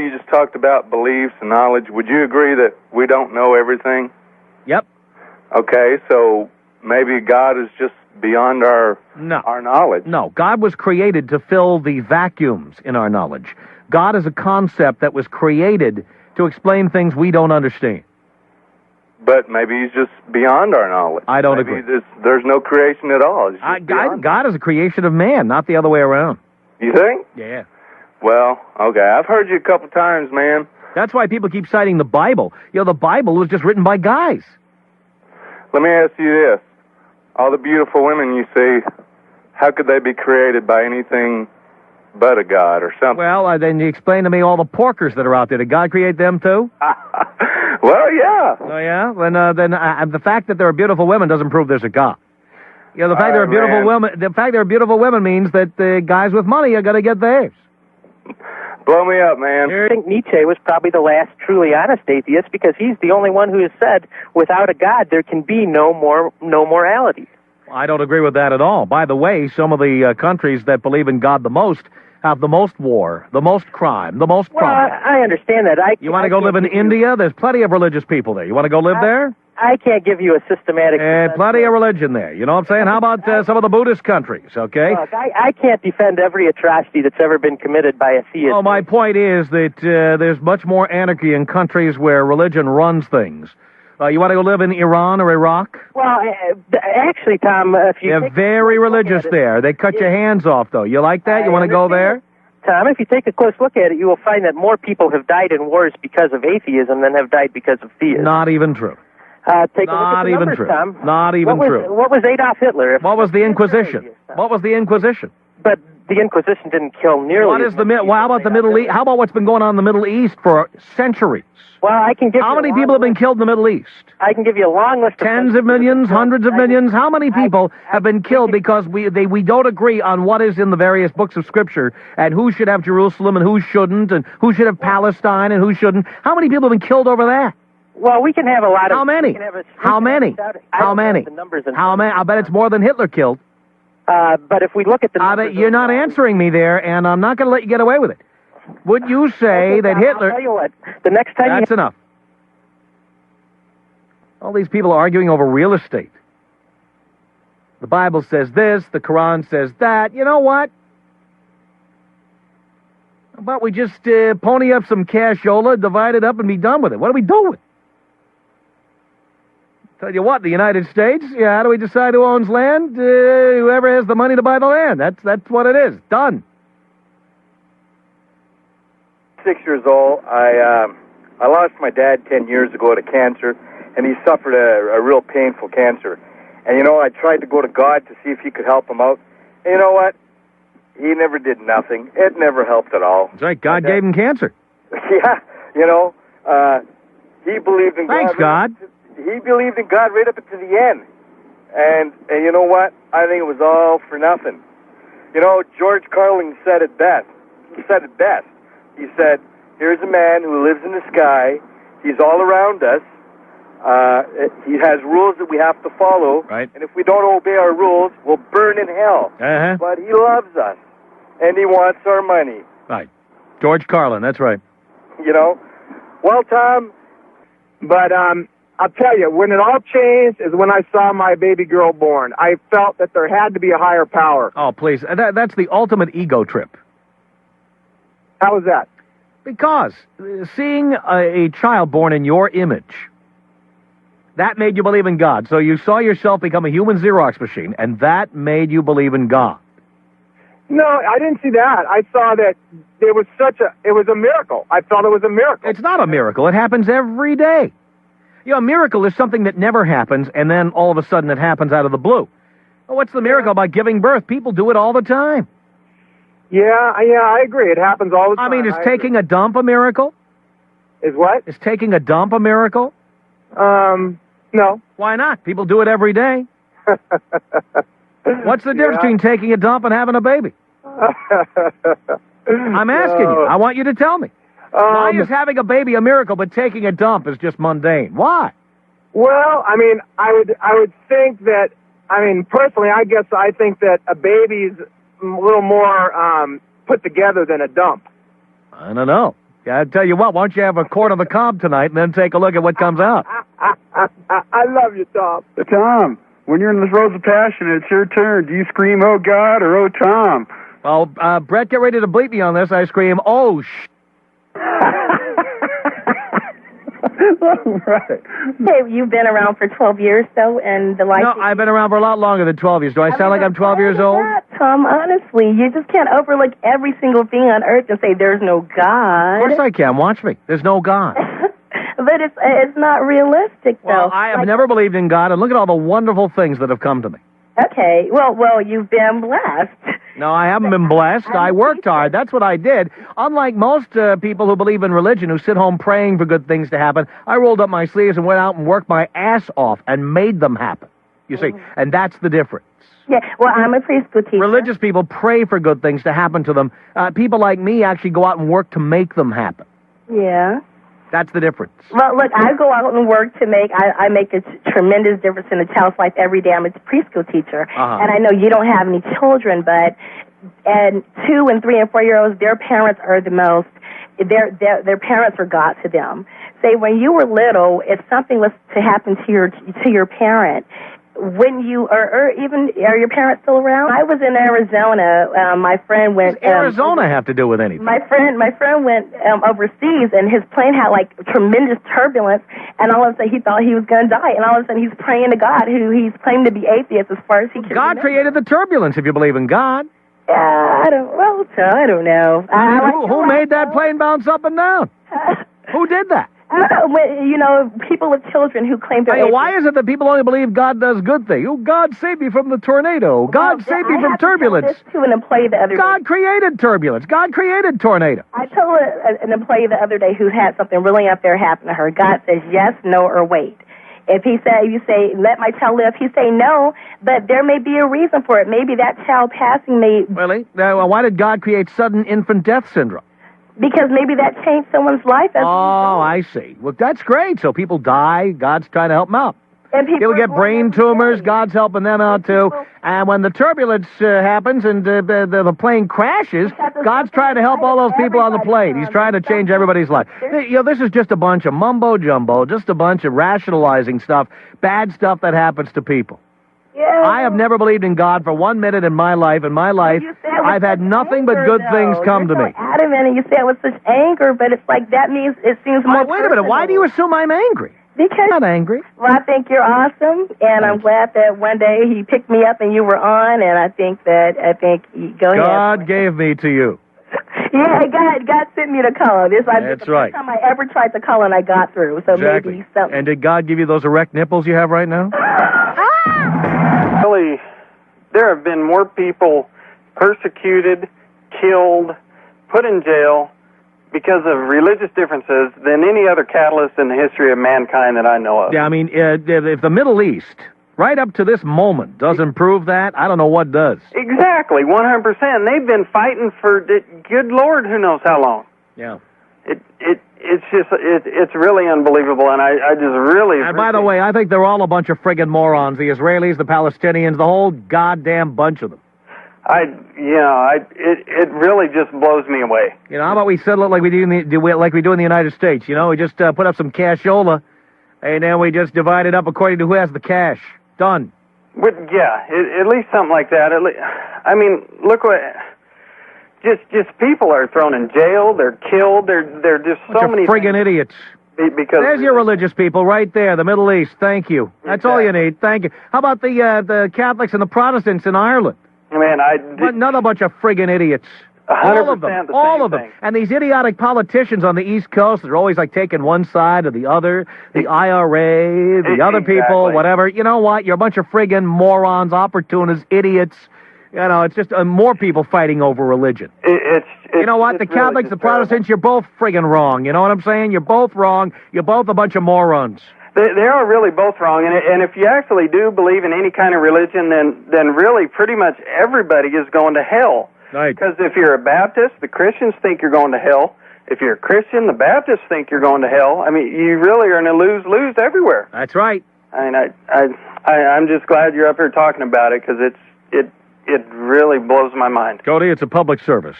You just talked about beliefs and knowledge. Would you agree that we don't know everything? Yep. Okay, so maybe God is just beyond our knowledge. No, God was created to fill the vacuums in our knowledge. God is a concept that was created to explain things we don't understand. But maybe he's just beyond our knowledge. I don't agree. There's no creation at all. God is a creation of man, not the other way around. You think? Yeah. Well, okay. I've heard you a couple times, man. That's why people keep citing the Bible. You know, the Bible was just written by guys. Let me ask you this. All the beautiful women you see, how could they be created by anything but a God or something? Well, then you explain to me all the porkers that are out there. Did God create them too? Well, yeah. Oh, yeah? Then the fact that there are beautiful women doesn't prove there's a God. You know, the fact there are beautiful women means that the guys with money are going to get theirs. Blow me up, man. I think Nietzsche was probably the last truly honest atheist because he's the only one who has said, without a God, there can be no morality. I don't agree with that at all. By the way, some of the countries that believe in God the most have the most war, the most crime, the most crime. Well, I understand that. You want to go live in India? There's plenty of religious people there. You want to go live there? I can't give you a systematic... plenty of religion there. You know what I'm saying? How about some of the Buddhist countries, okay? Look, I can't defend every atrocity that's ever been committed by a theist. Well, my point is that there's much more anarchy in countries where religion runs things. You want to go live in Iran or Iraq? Well, actually, Tom, if you... They're very religious there. They cut your hands off, though. You like that? You want to go there? Tom, if you take a close look at it, you will find that more people have died in wars because of atheism than have died because of theism. Not even true. Take a look at the numbers, Tom. Not even true. What was Adolf Hitler? What was the Inquisition? What was the Inquisition? But the Inquisition didn't kill nearly... How about the Middle East? How about what's been going on in the Middle East for centuries? Well, I can give How many people have been killed in the Middle East? I can give you a long list of... Tens of millions, hundreds of millions. How many people have been killed because we don't agree on what is in the various books of Scripture and who should have Jerusalem and who shouldn't and who should have Palestine and who shouldn't? How many people have been killed over that? Well, we can have a lot of... How many? How many? How many? How many? I bet it's more than Hitler killed. But if we look at the numbers... You're not answering me there, and I'm not going to let you get away with it. Would you say that Hitler... I'll tell you what, the next time... That's enough. All these people are arguing over real estate. The Bible says this, the Quran says that. You know what? How about we just pony up some cashola, divide it up, and be done with it? What are we doing? Tell you what, the United States, how do we decide who owns land? Whoever has the money to buy the land. That's what it is. Done. 6 years old. I lost my dad 10 years ago to cancer, and he suffered a real painful cancer. And, I tried to go to God to see if he could help him out. And you know what? He never did nothing. It never helped at all. That's right. God gave him cancer. Yeah. He believed in God. Thanks, God. He believed in God right up to the end. And you know what? I think it was all for nothing. George Carlin said it best. He said it best. He said, here's a man who lives in the sky. He's all around us. He has rules that we have to follow. Right. And if we don't obey our rules, we'll burn in hell. Uh-huh. But he loves us. And he wants our money. Right. George Carlin, that's right. Well, Tom... But I'll tell you, when it all changed is when I saw my baby girl born. I felt that there had to be a higher power. Oh, please. That's the ultimate ego trip. How was that? Because seeing a child born in your image, that made you believe in God. So you saw yourself become a human Xerox machine, and that made you believe in God. No, I didn't see that. I saw that it was a miracle. I thought it was a miracle. It's not a miracle. It happens every day. A miracle is something that never happens, and then all of a sudden it happens out of the blue. Well, what's the miracle about giving birth? People do it all the time. Yeah, I agree. It happens all the time. I mean, is taking a dump a miracle? Is what? Is taking a dump a miracle? No. Why not? People do it every day. What's the difference between taking a dump and having a baby? I'm asking you. I want you to tell me. Why is having a baby a miracle, but taking a dump is just mundane? Why? Well, I mean, I would think that, personally, I guess I think that a baby's a little more put together than a dump. I don't know. Yeah, I tell you what, why don't you have a quart of the cob tonight and then take a look at what comes out? I love you, Tom. Tom, when you're in the throes of passion, it's your turn. Do you scream, "Oh God," or "Oh Tom"? Well, Brett, get ready to bleep me on this. I scream, "Oh, Right. Hey, you've been around for 12 years, though, and the life... No, I've been around for a lot longer than 12 years. Do I sound like I'm 12 years old? Tom, honestly, you just can't overlook every single thing on earth and say there's no God. Of course I can. Watch me. There's no God. But it's not realistic, though. Well, I have never believed in God, and look at all the wonderful things that have come to me. Okay, well, you've been blessed. No, I haven't been blessed. I worked hard. That's what I did. Unlike most people who believe in religion, who sit home praying for good things to happen, I rolled up my sleeves and went out and worked my ass off and made them happen. You see, and that's the difference. Yeah, well, I'm a preschool teacher. Religious people pray for good things to happen to them. People like me actually go out and work to make them happen. Yeah. That's the difference. Well, look, I go out and work to make, I make a tremendous difference in a child's life every day. I'm a preschool teacher. And I know you don't have any children, but, and 2 and 3 and 4 year olds, their parents are the most, their parents are God to them. Say, when you were little, if something was to happen to your parent, when you, or even, are your parents still around? I was in Arizona. My friend went. What does Arizona have to do with anything? My friend went overseas, and his plane had like tremendous turbulence, and all of a sudden he thought he was going to die, and all of a sudden he's praying to God, who he's claimed to be atheist as far as he can. God created the turbulence. If you believe in God. I don't know. Who made that plane bounce up and down? Who did that? You know, people with children who claim they're atheists. Why is it that people only believe God does good things? Oh, God save me from the tornado. God save me from turbulence. I told an employee the other day. God created turbulence. God created tornado. I told an employee the other day who had something really up there happen to her. God says yes, no, or wait. If he say, you say, let my child live, he say no, but there may be a reason for it. Maybe that child passing may... Really? Why did God create sudden infant death syndrome? Because maybe that changed someone's life. I see. Well, that's great. So people die. God's trying to help them out. And people get brain tumors. God's helping them out, too. And when the turbulence happens and the plane crashes, God's trying to help all those people on the plane. He's trying to change everybody's life. You know, this is just a bunch of mumbo-jumbo, just a bunch of rationalizing stuff, bad stuff that happens to people. Yeah. I have never believed in God for 1 minute in my life. In my life, I've had nothing but good things come to me. Adamant, and you say it with such anger, but it's like that means it seems more. Wait a minute. Why do you assume I'm angry? Because I'm not angry. Well, I think you're awesome, and I'm glad that one day he picked me up and you were on, and I think go ahead. God gave me to you. Yeah, God sent me to call. That's right. First time I ever tried to call and I got through. So exactly. Maybe something. And did God give you those erect nipples you have right now? Really, there have been more people persecuted, killed, put in jail because of religious differences than any other catalyst in the history of mankind that I know of. Yeah, I mean, if the Middle East, right up to this moment, doesn't prove that, I don't know what does. Exactly, 100%. They've been fighting for, good Lord, who knows how long. Yeah. It's really unbelievable, and I just really... And by the way, I think they're all a bunch of friggin' morons, the Israelis, the Palestinians, the whole goddamn bunch of them. It really just blows me away. You know, how about we settle it like we do in the United States? You know, we just put up some cashola, and then we just divide it up according to who has the cash. Done. At least something like that. I mean, look what... Just people are thrown in jail. They're killed. They're just so many friggin' idiots. Because there's your religious people right there, the Middle East. Thank you. That's all you need. Thank you. How about the Catholics and the Protestants in Ireland? Man, another bunch of friggin' idiots. 100% all of them. And these idiotic politicians on the East Coast, they're always like taking one side or the other. The IRA, the other people, whatever. You know what? You're a bunch of friggin' morons, opportunists, idiots. You know, it's just more people fighting over religion. You know what? The Catholics, really the Protestants, you're both friggin' wrong. You know what I'm saying? You're both wrong. You're both a bunch of morons. They are really both wrong. And if you actually do believe in any kind of religion, then really pretty much everybody is going to hell. Right. Because if you're a Baptist, the Christians think you're going to hell. If you're a Christian, the Baptists think you're going to hell. I mean, you really are in a lose-lose everywhere. That's right. I mean, I'm just glad you're up here talking about it, because it really blows my mind. Cody, it's a public service.